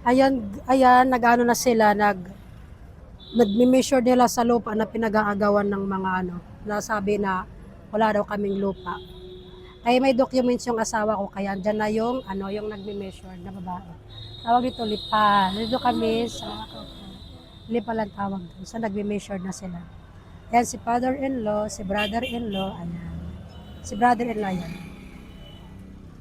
Ayan, nag-ano na sila, nagmi-measure nila sa lupa na pinag-aagawan ng mga nasabi na wala daw kaming lupa. Kaya may documents yung asawa ko, kaya andyan na yung nagmi-measure na babae. Tawag dito, lipa. Dito kami sa lipa lang tawag doon. So, nagmi-measure na sila. Yan, si father-in-law, si brother-in-law, ayan. Si brother-in-law yan.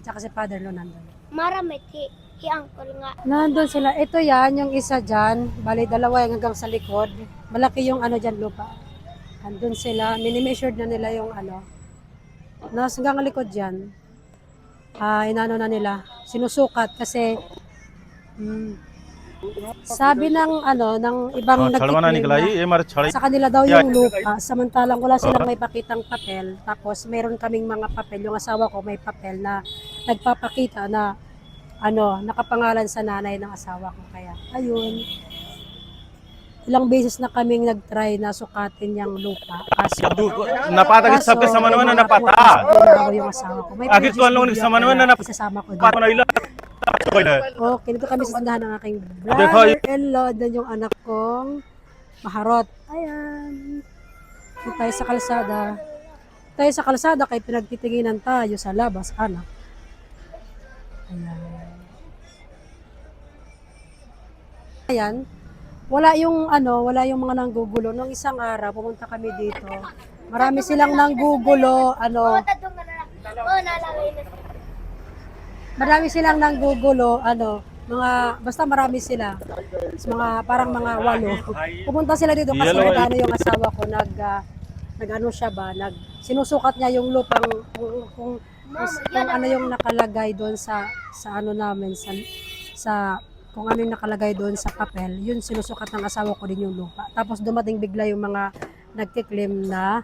Tsaka si father-in-law nandun. Marami ki uncle nga. Nandun sila. Ito yan, yung isa dyan. Bali, dalawa yung hanggang sa likod. Malaki yung dyan lupa. Nandun sila. Mini-measured na nila yung nasa hanggang likod dyan. Inano na nila. Sinusukat kasi sabi ng ng ibang nagtiklaim na sa kanila daw yung lupa, samantalang wala silang may pakitang papel. Tapos meron kaming mga papel, yung asawa ko may papel na nagpapakita na nakapangalan sa nanay ng asawa ko. Kaya ayun, ilang beses na kaming nag-try na sukatin yung lupa. Napatagit sa sama naman na napata. Yung asawa ko. May Agit ko lang sama naman na napata. Isasama ko din. Okay, dito kami sa tindahan ng aking brother-in-law. Dan yung anak kong maharot. Ayan. Dito tayo sa kalsada. Tayo sa kalsada kay pinagtitinginan tayo sa labas, anak. Ayan. Ayan. Wala yung mga nanggugulo. Nung isang araw, pumunta kami dito. Marami silang nanggugulo, marami silang nanggugulo, basta marami sila. Parang mga 8. Pumunta sila dito kasi yung asawa ko, sinusukat niya yung lupang, kung ano yung nakalagay doon sa namin, kung ano yung nakalagay doon sa papel, yun sinusukat ng asawa ko din yung lupa. Tapos dumating bigla yung mga nagkiklaim na,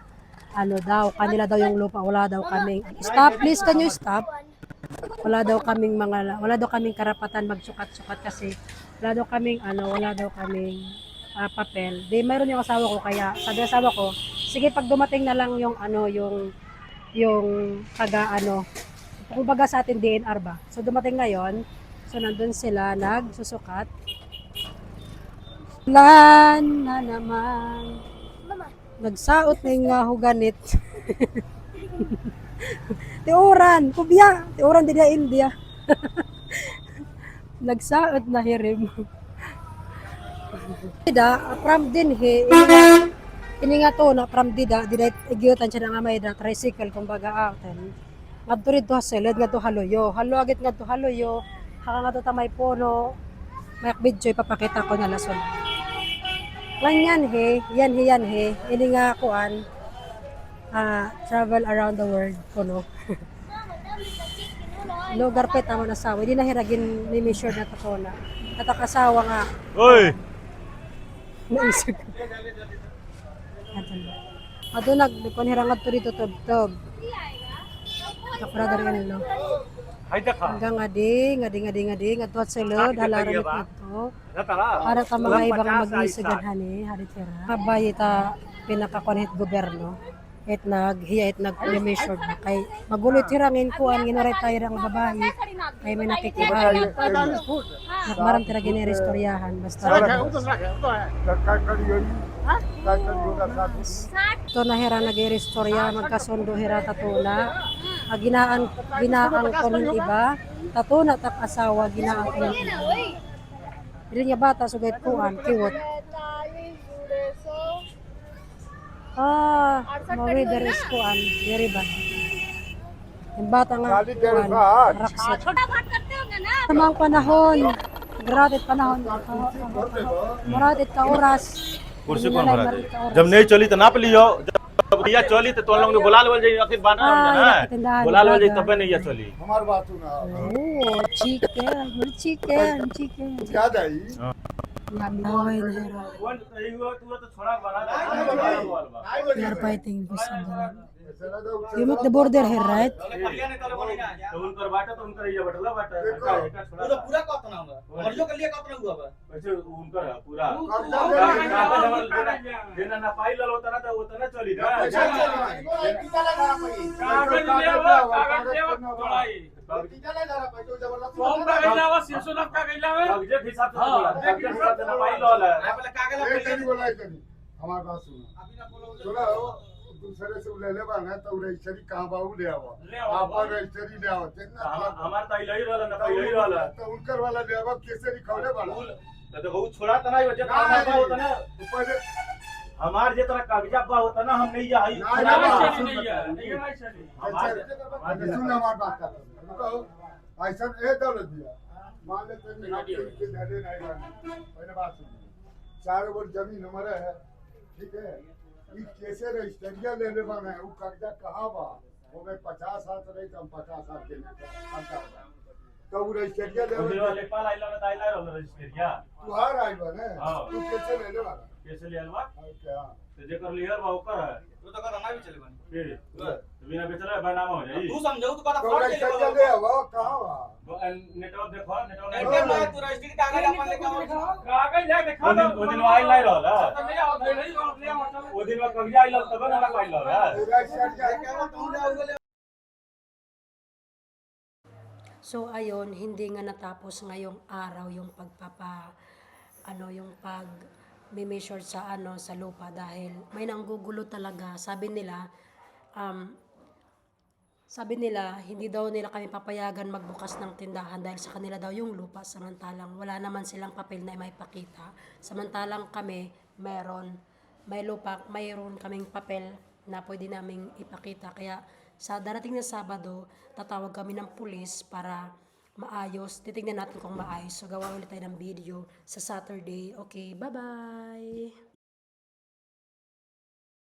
kanila daw yung lupa, wala daw kaming, stop, please, can you stop? Wala daw kaming karapatan magsukat-sukat kasi wala daw kaming papel. Di mayroon yung asawa ko, kaya sabi ng asawa ko, sige pag dumating na lang yung kumbaga sa atin DNR ba. So dumating ngayon, so nandun sila nagsusukat. Lan na naman. Nagsaot na yung huganit. Tiuran, kubya. Tiuran din India. Nagsaot na hirim. From din ini nga to na from dida igiyutan siya nga may tricycle kumbaga aten. Ngadto dito haseled ngadto haloyo. Halo agit ngadto haloyo. Haka nga to tamay puno. May video ipapakita ko na lason. Yan he. Ini nga kuan. Travel around the world kuno. Lugar pa tamo na sawa. Di na hiragin ni measure na to na. Natakasawa nga. Oy. Naisip. Ato nagkon hirang adto dito tubtob. Brother-in-law. Hanggang ngadi adto at sulod halaran ito to. Para ka mga ibang mag-isigan hari tira. Kabay ta pinakakonhit gobyerno. Nag-measure na kay magulit hirangin ko ang ginoretire ang babae kay may nakikibahan. Nagmaram tira ginirestoryahan basta. Ito na hira nag-restorya magkasundo hira tatuna. Ginaan ko ng iba. Tatuna tak asawa ginaan ko ng iba. Dili nga bata sugay kuan kiwot. Mawidar is kuan, very bad. Yung bata nga, kuan, raksit. Tamang panahon, gratit panahon, maratit ka oras. कुर्सी कौन भरा दे जब नहीं चली तो नाप लियो जब भैया चली तो तुम लोग ने बुला लो जाइए आखिर बात ना बुला लो जाइए तब नहीं ये चली हमारी बात सुना ओ चिकन याद आई यार पाइटिंग You make the border here, right? तो उनकर बाटा तो उनकर ये बटला बाटा एका छोड़ा पूरा पूरा कत ना होगा मरियो के लिए कत ना हुआ बा वैसे उनकर पूरा कब्जा देना ना पाई लल होता ना तो होता ना चली ना कागज लेवा जोड़ाई फॉर्म का गइलावा शिशुनाथ का गइलावा कागज के हिसाब से बोला कागज के हिसाब से ना पाई लल पहले कागज हमारे पास सुनो दूसरे से ले लेबा ना तो रजिस्ट्री कहां बाऊ ले आवा आपन रजिस्ट्री ले आवा जितना हमार ताई लई रहल ना पाई लई रहल तो उनकर वाला ले आवा कैसे लिखौले बाड़ा तो बहुत छोड़ा तना ही वजह ना होता ना ऊपर हमार जे तरह कागजात बा होता ना हम नहीं जाई सुन हमारी बात कर कहो ऐसा ए दौलत दिया मान ले तुम के धरे नहीं माने पहले बात सुन 4 बोर जमीन हमारा है ठीक है ई कैसे रजिस्ट्रिया ले ले बना है वो कागजा कहां बा वो में 50 साल रही तो हम 50 साल के तो वो रजिस्ट्रिया ले वाले पाल आइला ना आइला रहल रजिस्ट्रिया तू हार आई बा ने हां तू कैसे ले ले बना कैसे ले अलवा क्या तो जेकर लियर बा ओकर है तो कर हमारे भी चले बनी फिर बिना बेचला बनामा हो जाई तू समझो तू कत तो फ्रॉड रजिस्ट्रिया के ले लिए आवा कहां बा नेटवर्क देखो नेटवर्क एटीएम में तू रजिस्ट्री कागज अपन लेके आओ कागज ले दिखा दो वो दिन आई लाई रहल नहीं आओ नहीं आओ ले आओ वो दिन कागज आई लल तब ना पाई लल रजिस्ट्रिया क्या वो तुम ले आओगे So ayun, hindi nga natapos ngayong araw yung yung pag measure sa sa lupa dahil may nanggugulo talaga. Sabi nila hindi daw nila kami papayagan magbukas ng tindahan dahil sa kanila daw yung lupa, samantalang wala naman silang papel na maipakita. Samantalang kami mayroon kaming papel na pwede naming ipakita. Kaya sa darating na Sabado, tatawag kami ng pulis para maayos. Titingnan natin kung maayos. So gawa ulit tayo ng video sa Saturday. Okay, bye-bye!